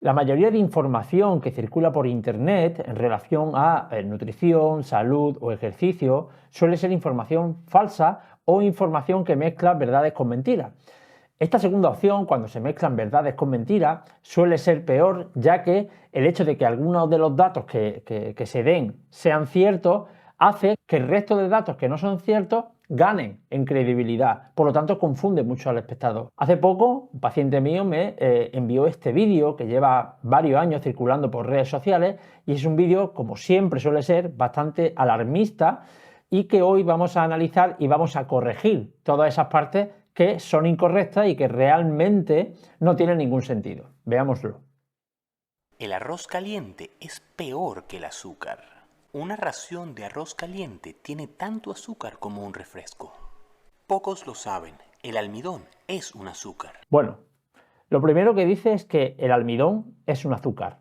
La mayoría de información que circula por Internet en relación a nutrición, salud o ejercicio suele ser información falsa o información que mezcla verdades con mentiras. Esta segunda opción, cuando se mezclan verdades con mentiras, suele ser peor, ya que el hecho de que algunos de los datos que se den sean ciertos hace que el resto de datos que no son ciertos ganen en credibilidad, por lo tanto confunde mucho al espectador. Hace poco un paciente mío me envió este vídeo que lleva varios años circulando por redes sociales y es un vídeo, como siempre suele ser, bastante alarmista y que hoy vamos a analizar y vamos a corregir todas esas partes que son incorrectas y que realmente no tienen ningún sentido. Veámoslo. El arroz caliente es peor que el azúcar. Una ración de arroz caliente tiene tanto azúcar como un refresco. Pocos lo saben, el almidón es un azúcar. Bueno, lo primero que dice es que el almidón es un azúcar.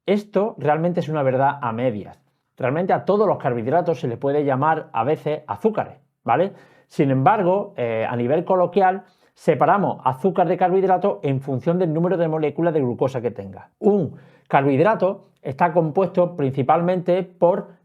Esto realmente es una verdad a medias. Realmente a todos los carbohidratos se le puede llamar a veces azúcares, ¿vale? Sin embargo, a nivel coloquial, separamos azúcar de carbohidrato en función del número de moléculas de glucosa que tenga. Un carbohidrato está compuesto principalmente por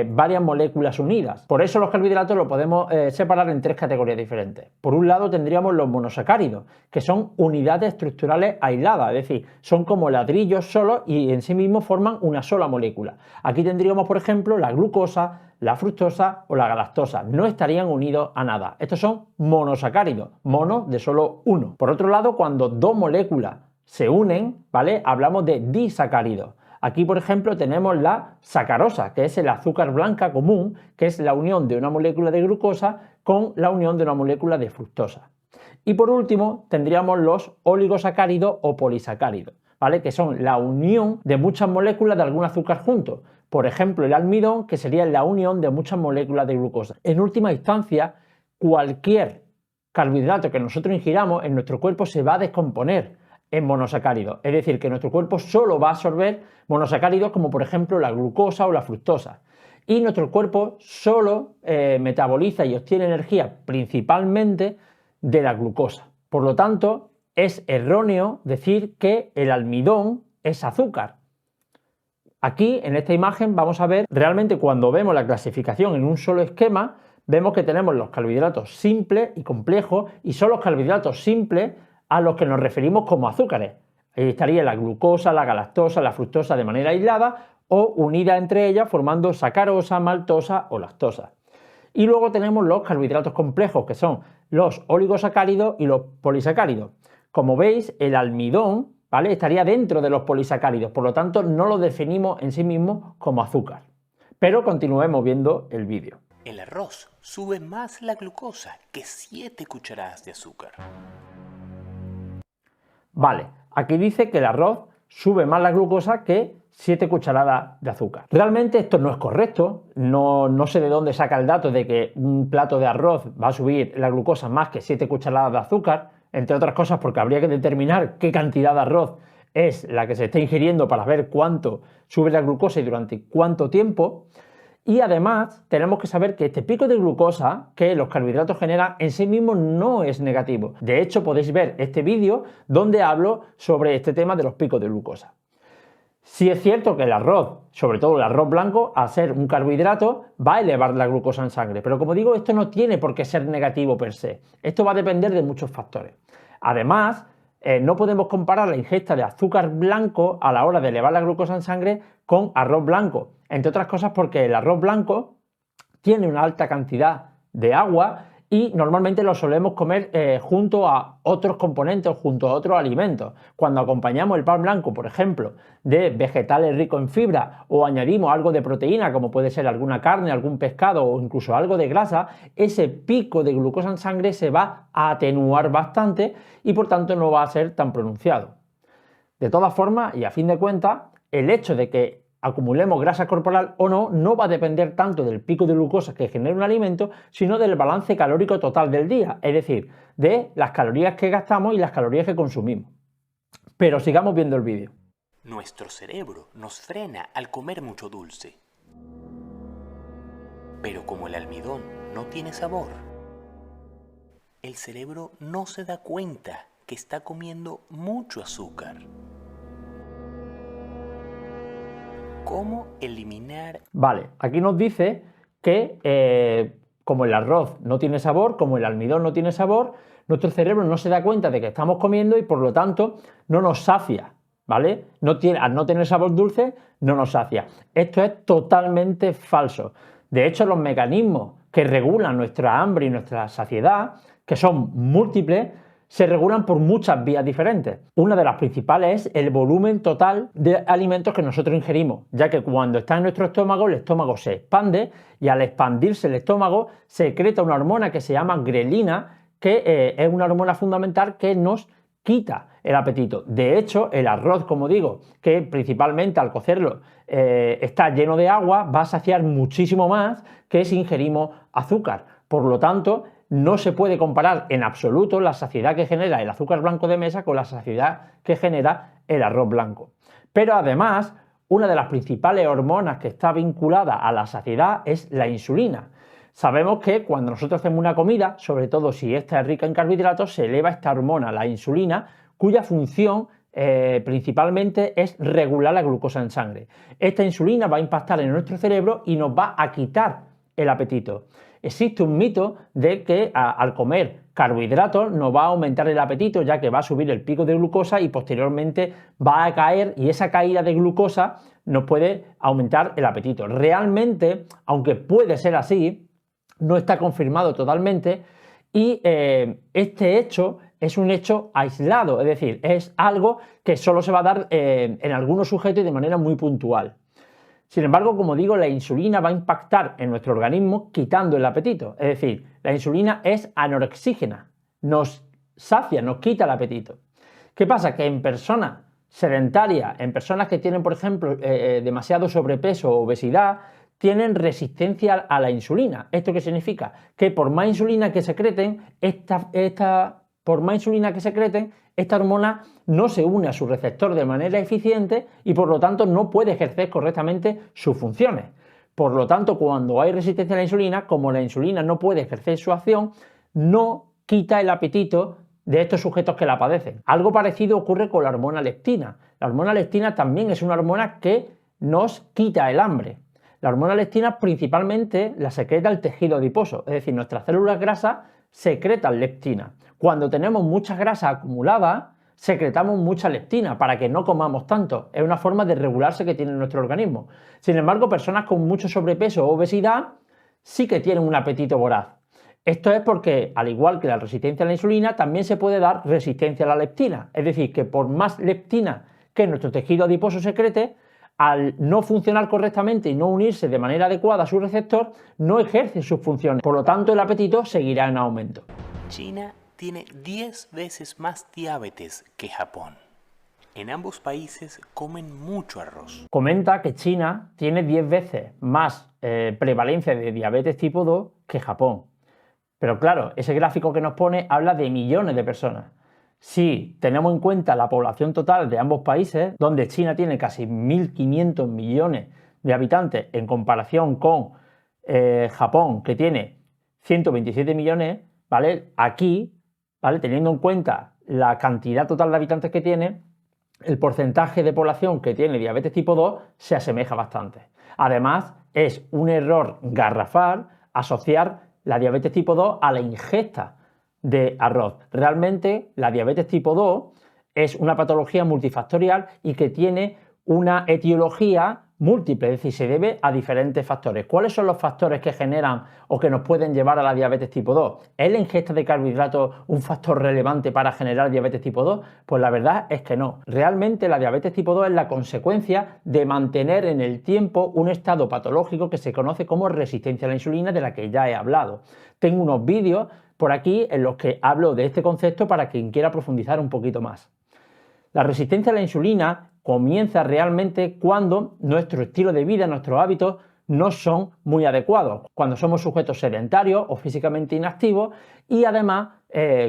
varias moléculas unidas. Por eso los carbohidratos los podemos separar en tres categorías diferentes. Por un lado tendríamos los monosacáridos, que son unidades estructurales aisladas, es decir, son como ladrillos solos y en sí mismos forman una sola molécula. Aquí tendríamos, por ejemplo, la glucosa, la fructosa o la galactosa. No estarían unidos a nada. Estos son monosacáridos, mono de solo uno. Por otro lado, cuando dos moléculas se unen, ¿vale? Hablamos de disacáridos. Aquí, por ejemplo, tenemos la sacarosa, que es el azúcar blanca común, que es la unión de una molécula de glucosa con la unión de una molécula de fructosa. Y por último, tendríamos los oligosacáridos o polisacáridos, ¿vale? Que son la unión de muchas moléculas de algún azúcar juntos. Por ejemplo, el almidón, que sería la unión de muchas moléculas de glucosa. En última instancia, cualquier carbohidrato que nosotros ingiramos en nuestro cuerpo se va a descomponer en monosacáridos, es decir, que nuestro cuerpo solo va a absorber monosacáridos como por ejemplo la glucosa o la fructosa y nuestro cuerpo solo metaboliza y obtiene energía principalmente de la glucosa. Por lo tanto, es erróneo decir que el almidón es azúcar. Aquí en esta imagen vamos a ver realmente cuando vemos la clasificación en un solo esquema, vemos que tenemos los carbohidratos simples y complejos y son los carbohidratos simples a los que nos referimos como azúcares. Ahí estaría la glucosa, la galactosa, la fructosa de manera aislada o unida entre ellas formando sacarosa, maltosa o lactosa. Y luego tenemos los carbohidratos complejos que son los oligosacáridos y los polisacáridos. Como veis, el almidón, ¿vale?, estaría dentro de los polisacáridos, por lo tanto no lo definimos en sí mismo como azúcar. Pero continuemos viendo el vídeo. El arroz sube más la glucosa que 7 cucharadas de azúcar. Vale, aquí dice que el arroz sube más la glucosa que 7 cucharadas de azúcar. Realmente esto no es correcto, no sé de dónde saca el dato de que un plato de arroz va a subir la glucosa más que 7 cucharadas de azúcar, entre otras cosas porque habría que determinar qué cantidad de arroz es la que se está ingiriendo para ver cuánto sube la glucosa y durante cuánto tiempo. Y además tenemos que saber que este pico de glucosa que los carbohidratos generan en sí mismo no es negativo. De hecho, podéis ver este vídeo donde hablo sobre este tema de los picos de glucosa. Sí es cierto que el arroz, sobre todo el arroz blanco, al ser un carbohidrato, va a elevar la glucosa en sangre. Pero como digo, esto no tiene por qué ser negativo per se. Esto va a depender de muchos factores. Además, no podemos comparar la ingesta de azúcar blanco a la hora de elevar la glucosa en sangre con arroz blanco. Entre otras cosas porque el arroz blanco tiene una alta cantidad de agua y normalmente lo solemos comer junto a otros componentes, junto a otros alimentos. Cuando acompañamos el pan blanco, por ejemplo, de vegetales ricos en fibra o añadimos algo de proteína, como puede ser alguna carne, algún pescado o incluso algo de grasa, ese pico de glucosa en sangre se va a atenuar bastante y por tanto no va a ser tan pronunciado. De todas formas, y a fin de cuentas, el hecho de que acumulemos grasa corporal o no, no va a depender tanto del pico de glucosa que genera un alimento, sino del balance calórico total del día, es decir, de las calorías que gastamos y las calorías que consumimos. Pero sigamos viendo el vídeo. Nuestro cerebro nos frena al comer mucho dulce. Pero como el almidón no tiene sabor, el cerebro no se da cuenta que está comiendo mucho azúcar. ¿Cómo eliminar? Vale, aquí nos dice que como el arroz no tiene sabor, como el almidón no tiene sabor, nuestro cerebro no se da cuenta de que estamos comiendo y por lo tanto no nos sacia, ¿vale? Al no tener sabor dulce, no nos sacia. Esto es totalmente falso. De hecho, los mecanismos que regulan nuestra hambre y nuestra saciedad, que son múltiples, se regulan por muchas vías diferentes. Una de las principales es el volumen total de alimentos que nosotros ingerimos, ya que cuando está en nuestro estómago, el estómago se expande y al expandirse el estómago secreta una hormona que se llama grelina, que es una hormona fundamental que nos quita el apetito. De hecho, el arroz, como digo, que principalmente al cocerlo está lleno de agua, va a saciar muchísimo más que si ingerimos azúcar. Por lo tanto, no se puede comparar en absoluto la saciedad que genera el azúcar blanco de mesa con la saciedad que genera el arroz blanco. Pero además, una de las principales hormonas que está vinculada a la saciedad es la insulina. Sabemos que cuando nosotros hacemos una comida, sobre todo si esta es rica en carbohidratos, se eleva esta hormona, la insulina, cuya función principalmente es regular la glucosa en sangre. Esta insulina va a impactar en nuestro cerebro y nos va a quitar el apetito. Existe un mito de que al comer carbohidratos nos va a aumentar el apetito, ya que va a subir el pico de glucosa y posteriormente va a caer, y esa caída de glucosa nos puede aumentar el apetito. Realmente, aunque puede ser así, no está confirmado totalmente y este hecho es un hecho aislado, es decir, es algo que solo se va a dar en algunos sujetos y de manera muy puntual. Sin embargo, como digo, la insulina va a impactar en nuestro organismo quitando el apetito. Es decir, la insulina es anorexígena, nos sacia, nos quita el apetito. ¿Qué pasa? Que en personas sedentarias, en personas que tienen, por ejemplo, demasiado sobrepeso o obesidad, tienen resistencia a la insulina. ¿Esto qué significa? Que por más insulina que secreten, esta hormona no se une a su receptor de manera eficiente y por lo tanto no puede ejercer correctamente sus funciones. Por lo tanto, cuando hay resistencia a la insulina, como la insulina no puede ejercer su acción, no quita el apetito de estos sujetos que la padecen. Algo parecido ocurre con la hormona leptina. La hormona leptina también es una hormona que nos quita el hambre. La hormona leptina principalmente la secreta el tejido adiposo, es decir, nuestras células grasas secretan leptina. Cuando tenemos mucha grasa acumulada, secretamos mucha leptina para que no comamos tanto. Es una forma de regularse que tiene nuestro organismo. Sin embargo, personas con mucho sobrepeso o obesidad sí que tienen un apetito voraz. Esto es porque, al igual que la resistencia a la insulina, también se puede dar resistencia a la leptina. Es decir, que por más leptina que nuestro tejido adiposo secrete, al no funcionar correctamente y no unirse de manera adecuada a su receptor, no ejerce sus funciones. Por lo tanto, el apetito seguirá en aumento. China tiene 10 veces más diabetes que Japón. En ambos países comen mucho arroz. Comenta que China tiene 10 veces más prevalencia de diabetes tipo 2 que Japón. Pero claro, ese gráfico que nos pone habla de millones de personas. Si tenemos en cuenta la población total de ambos países, donde China tiene casi 1.500 millones de habitantes en comparación con Japón, que tiene 127 millones, ¿vale? Aquí, ¿vale? Teniendo en cuenta la cantidad total de habitantes que tiene, el porcentaje de población que tiene diabetes tipo 2 se asemeja bastante. Además, es un error garrafal asociar la diabetes tipo 2 a la ingesta de arroz. Realmente la diabetes tipo 2 es una patología multifactorial y que tiene una etiología múltiple, es decir, se debe a diferentes factores. ¿Cuáles son los factores que generan o que nos pueden llevar a la diabetes tipo 2? ¿Es la ingesta de carbohidratos un factor relevante para generar diabetes tipo 2? Pues la verdad es que no. Realmente la diabetes tipo 2 es la consecuencia de mantener en el tiempo un estado patológico que se conoce como resistencia a la insulina, de la que ya he hablado. Tengo unos vídeos por aquí en los que hablo de este concepto para quien quiera profundizar un poquito más. La resistencia a la insulina comienza realmente cuando nuestro estilo de vida, nuestros hábitos no son muy adecuados, cuando somos sujetos sedentarios o físicamente inactivos y además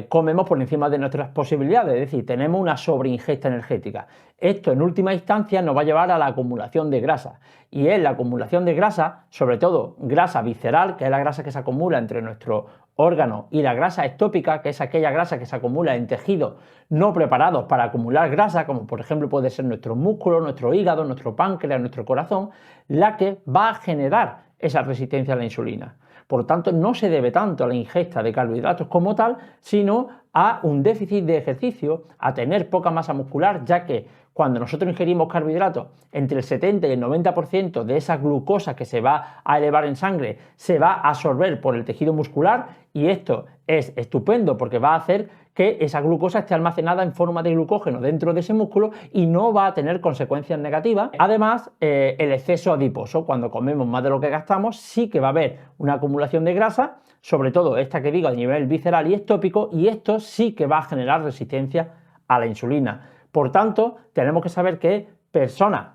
comemos por encima de nuestras posibilidades, es decir, tenemos una sobreingesta energética. Esto en última instancia nos va a llevar a la acumulación de grasa, y es la acumulación de grasa, sobre todo grasa visceral, que es la grasa que se acumula entre nuestros órganos, y la grasa ectópica, que es aquella grasa que se acumula en tejidos no preparados para acumular grasa, como por ejemplo puede ser nuestros músculos, nuestro hígado, nuestro páncreas, nuestro corazón, la que va a generar esa resistencia a la insulina. Por lo tanto, no se debe tanto a la ingesta de carbohidratos como tal, sino a un déficit de ejercicio, a tener poca masa muscular, ya que cuando nosotros ingerimos carbohidratos, entre el 70 y el 90% de esa glucosa que se va a elevar en sangre se va a absorber por el tejido muscular, y esto es estupendo porque va a hacer que esa glucosa esté almacenada en forma de glucógeno dentro de ese músculo y no va a tener consecuencias negativas. Además, el exceso adiposo, cuando comemos más de lo que gastamos, sí que va a haber una acumulación de grasa, sobre todo esta que digo a nivel visceral y ectópico, y esto sí que va a generar resistencia a la insulina. Por tanto, tenemos que saber que personas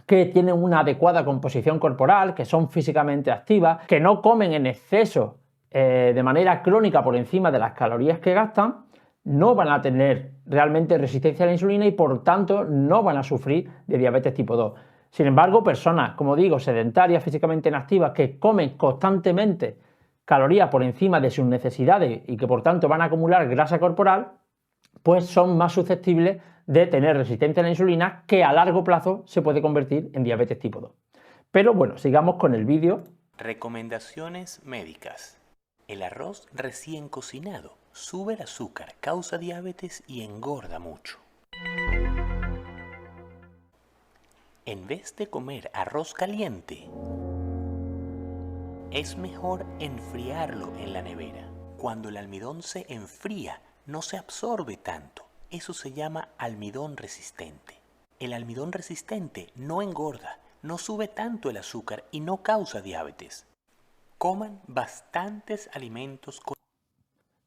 que tienen una adecuada composición corporal, que son físicamente activas, que no comen en exceso de manera crónica por encima de las calorías que gastan, no van a tener realmente resistencia a la insulina y por tanto no van a sufrir de diabetes tipo 2. Sin embargo, personas, como digo, sedentarias, físicamente inactivas, que comen constantemente calorías por encima de sus necesidades y que por tanto van a acumular grasa corporal, pues son más susceptibles de tener resistencia a la insulina, que a largo plazo se puede convertir en diabetes tipo 2. Pero bueno, sigamos con el vídeo. Recomendaciones médicas. El arroz recién cocinado sube el azúcar, causa diabetes y engorda mucho. En vez de comer arroz caliente, es mejor enfriarlo en la nevera. Cuando el almidón se enfría, no se absorbe tanto. Eso se llama almidón resistente. El almidón resistente no engorda, no sube tanto el azúcar y no causa diabetes. Coman bastantes alimentos.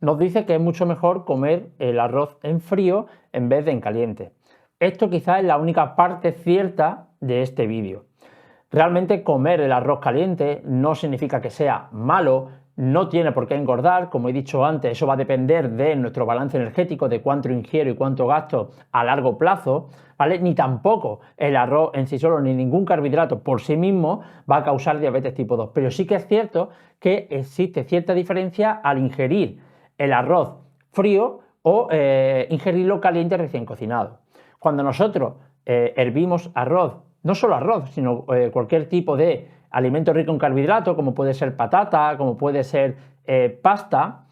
Nos dice que es mucho mejor comer el arroz en frío en vez de en caliente. Esto quizás es la única parte cierta de este vídeo. Realmente comer el arroz caliente no significa que sea malo, no tiene por qué engordar, como he dicho antes, eso va a depender de nuestro balance energético, de cuánto ingiero y cuánto gasto a largo plazo, ¿vale? Ni tampoco el arroz en sí solo, ni ningún carbohidrato por sí mismo va a causar diabetes tipo 2. Pero sí que es cierto que existe cierta diferencia al ingerir el arroz frío o ingerirlo caliente recién cocinado. Cuando nosotros hervimos arroz, no solo arroz, sino cualquier tipo de alimento rico en carbohidratos, como puede ser patata, como puede ser pasta,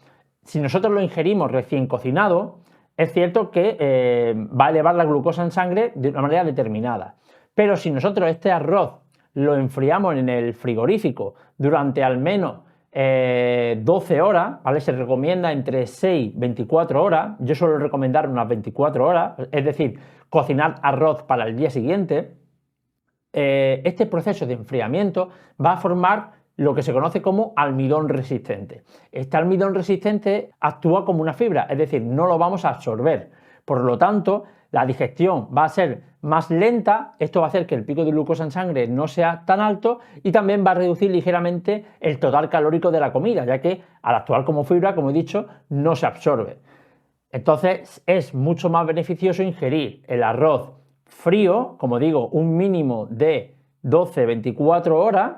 si nosotros lo ingerimos recién cocinado, es cierto que va a elevar la glucosa en sangre de una manera determinada. Pero si nosotros este arroz lo enfriamos en el frigorífico durante al menos 12 horas, ¿vale? Se recomienda entre 6 y 24 horas, yo suelo recomendar unas 24 horas, es decir, cocinar arroz para el día siguiente. Este proceso de enfriamiento va a formar lo que se conoce como almidón resistente. Este almidón resistente actúa como una fibra, es decir, no lo vamos a absorber. Por lo tanto, la digestión va a ser más lenta, esto va a hacer que el pico de glucosa en sangre no sea tan alto y también va a reducir ligeramente el total calórico de la comida, ya que al actuar como fibra, como he dicho, no se absorbe. Entonces es mucho más beneficioso ingerir el arroz frío, como digo, un mínimo de 12-24 horas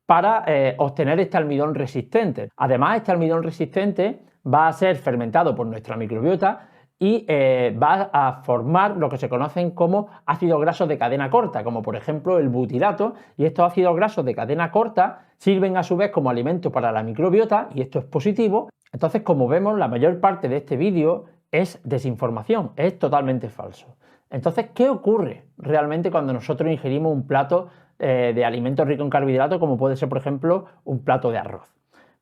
para obtener este almidón resistente. Además, este almidón resistente va a ser fermentado por nuestra microbiota y va a formar lo que se conocen como ácidos grasos de cadena corta, como por ejemplo el butirato, y estos ácidos grasos de cadena corta sirven a su vez como alimento para la microbiota, y esto es positivo. Entonces, como vemos, la mayor parte de este vídeo es desinformación, es totalmente falso. Entonces, ¿qué ocurre realmente cuando nosotros ingerimos un plato de alimentos ricos en carbohidratos, como puede ser, por ejemplo, un plato de arroz?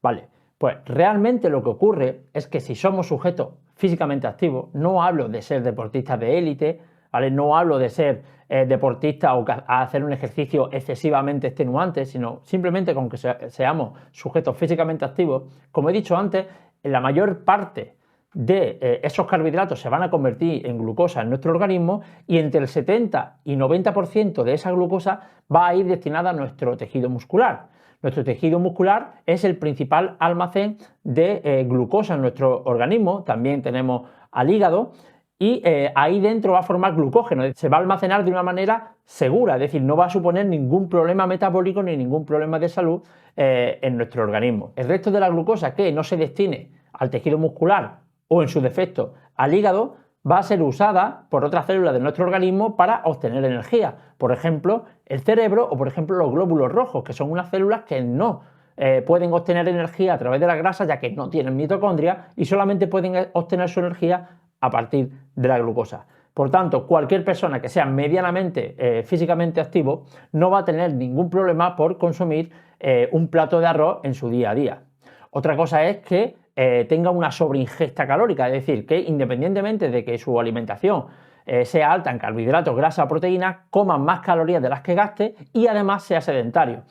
Vale, pues realmente lo que ocurre es que si somos sujetos físicamente activos, no hablo de ser deportistas de élite, ¿vale? No hablo de ser deportistas o hacer un ejercicio excesivamente extenuante, sino simplemente con que seamos sujetos físicamente activos. Como he dicho antes, la mayor parte de esos carbohidratos se van a convertir en glucosa en nuestro organismo, y entre el 70 y 90% de esa glucosa va a ir destinada a nuestro tejido muscular. Nuestro tejido muscular es el principal almacén de glucosa en nuestro organismo. También tenemos al hígado y ahí dentro va a formar glucógeno. Se va a almacenar de una manera segura, es decir, no va a suponer ningún problema metabólico ni ningún problema de salud en nuestro organismo. El resto de la glucosa que no se destine al tejido muscular o en su defecto al hígado va a ser usada por otras células de nuestro organismo para obtener energía. Por ejemplo, el cerebro o por ejemplo los glóbulos rojos, que son unas células que no pueden obtener energía a través de la grasa ya que no tienen mitocondria y solamente pueden obtener su energía a partir de la glucosa. Por tanto, cualquier persona que sea medianamente físicamente activo no va a tener ningún problema por consumir un plato de arroz en su día a día. Otra cosa es que tenga una sobreingesta calórica, es decir, que independientemente de que su alimentación sea alta en carbohidratos, grasa o proteínas, coma más calorías de las que gaste y además sea sedentario.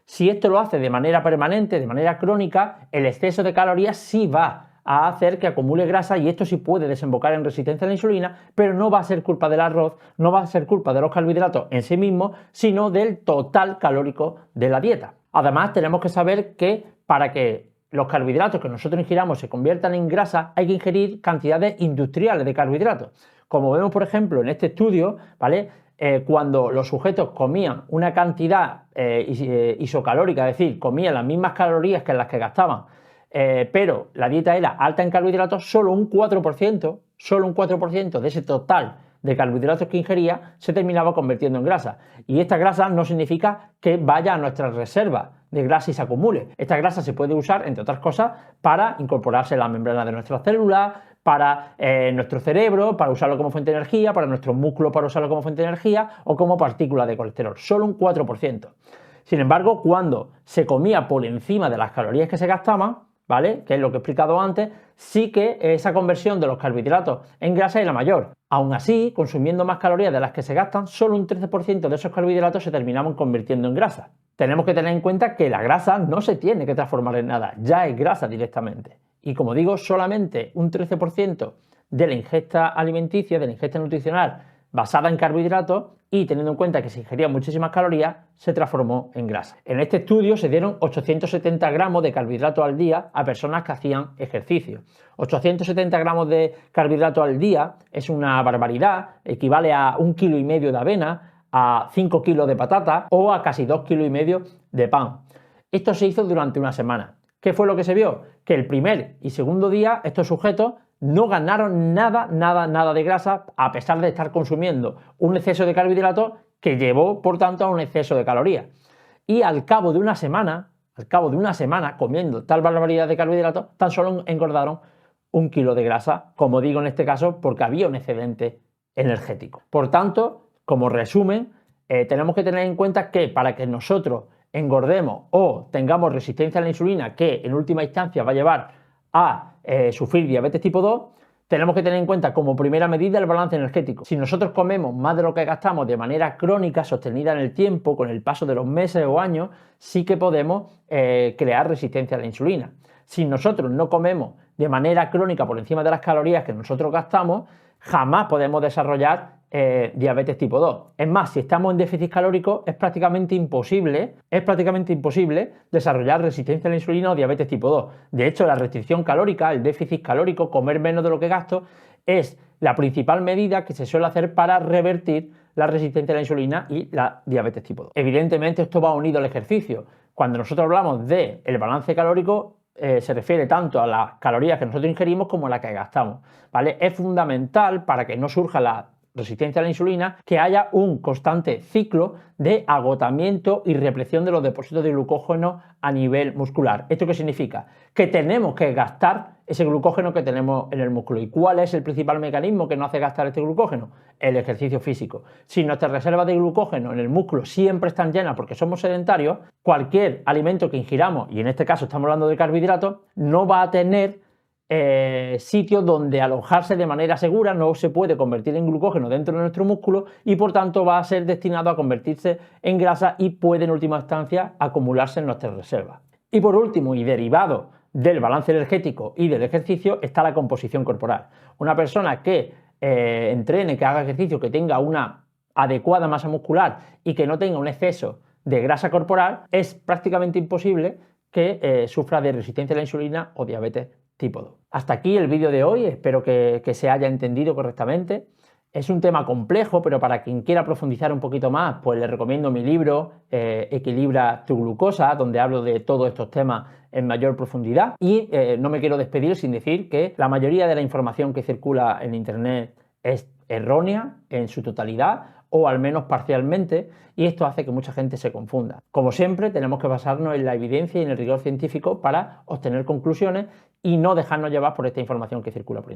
Si esto lo hace de manera permanente, de manera crónica, el exceso de calorías sí va a hacer que acumule grasa y esto sí puede desembocar en resistencia a la insulina, pero no va a ser culpa del arroz, no va a ser culpa de los carbohidratos en sí mismos, sino del total calórico de la dieta. Además, tenemos que saber que para que los carbohidratos que nosotros ingiramos se conviertan en grasa, hay que ingerir cantidades industriales de carbohidratos. Como vemos, por ejemplo, en este estudio, ¿vale? Cuando los sujetos comían una cantidad isocalórica, es decir, comían las mismas calorías que las que gastaban, pero la dieta era alta en carbohidratos, solo un 4% de ese total de carbohidratos que ingería se terminaba convirtiendo en grasa. Y esta grasa no significa que vaya a nuestras reservas de grasa y se acumule. Esta grasa se puede usar, entre otras cosas, para incorporarse en la membrana de nuestras células, para nuestro cerebro, para usarlo como fuente de energía, para nuestros músculos, para usarlo como fuente de energía o como partícula de colesterol. Solo un 4%. Sin embargo, cuando se comía por encima de las calorías que se gastaban, ¿vale? Que es lo que he explicado antes, sí que esa conversión de los carbohidratos en grasa era mayor. Aún así, consumiendo más calorías de las que se gastan, solo un 13% de esos carbohidratos se terminaban convirtiendo en grasa. Tenemos que tener en cuenta que la grasa no se tiene que transformar en nada, ya es grasa directamente. Y como digo, solamente un 13% de la ingesta alimenticia, de la ingesta nutricional basada en carbohidratos y teniendo en cuenta que se ingerían muchísimas calorías, se transformó en grasa. En este estudio se dieron 870 gramos de carbohidratos al día a personas que hacían ejercicio. 870 gramos de carbohidratos al día es una barbaridad, equivale a 1,5 kilos de avena, a 5 kilos de patata o a casi 2,5 kilos de pan. Esto se hizo durante una semana. ¿Qué fue lo que se vio? Que el primer y segundo día estos sujetos no ganaron nada de grasa a pesar de estar consumiendo un exceso de carbohidratos que llevó, por tanto, a un exceso de calorías. Y al cabo de una semana comiendo tal barbaridad de carbohidratos, tan solo engordaron 1 kilo de grasa, como digo en este caso, porque había un excedente energético. Por tanto, como resumen, tenemos que tener en cuenta que para que nosotros engordemos o tengamos resistencia a la insulina, que en última instancia va a llevar a sufrir diabetes tipo 2, tenemos que tener en cuenta como primera medida el balance energético. Si nosotros comemos más de lo que gastamos de manera crónica, sostenida en el tiempo, con el paso de los meses o años, sí que podemos crear resistencia a la insulina. Si nosotros no comemos de manera crónica por encima de las calorías que nosotros gastamos, jamás podemos desarrollar diabetes tipo 2. Es más, si estamos en déficit calórico es prácticamente imposible desarrollar resistencia a la insulina o diabetes tipo 2. De hecho, la restricción calórica, el déficit calórico, comer menos de lo que gasto, es la principal medida que se suele hacer para revertir la resistencia a la insulina y la diabetes tipo 2. Evidentemente, esto va unido al ejercicio. Cuando nosotros hablamos del balance calórico, se refiere tanto a las calorías que nosotros ingerimos como a las que gastamos, ¿vale? Es fundamental para que no surja la resistencia a la insulina que haya un constante ciclo de agotamiento y represión de los depósitos de glucógeno a nivel muscular. ¿Esto qué significa? Que tenemos que gastar ese glucógeno que tenemos en el músculo. ¿Y cuál es el principal mecanismo que nos hace gastar este glucógeno? El ejercicio físico. Si nuestras reservas de glucógeno en el músculo siempre están llenas porque somos sedentarios, cualquier alimento que ingiramos, y en este caso estamos hablando de carbohidratos, no va a tener sitio donde alojarse de manera segura, no se puede convertir en glucógeno dentro de nuestro músculo y por tanto va a ser destinado a convertirse en grasa y puede en última instancia acumularse en nuestras reservas. Y por último, y derivado del balance energético y del ejercicio, está la composición corporal. Una persona que entrene, que haga ejercicio, que tenga una adecuada masa muscular y que no tenga un exceso de grasa corporal, es prácticamente imposible que sufra de resistencia a la insulina o diabetes tipo 2. Hasta aquí el vídeo de hoy, espero que se haya entendido correctamente. Es un tema complejo, pero para quien quiera profundizar un poquito más, pues les recomiendo mi libro Equilibra tu glucosa, donde hablo de todos estos temas en mayor profundidad. Y no me quiero despedir sin decir que la mayoría de la información que circula en Internet es errónea en su totalidad o al menos parcialmente, y esto hace que mucha gente se confunda. Como siempre, tenemos que basarnos en la evidencia y en el rigor científico para obtener conclusiones y no dejarnos llevar por esta información que circula por Internet.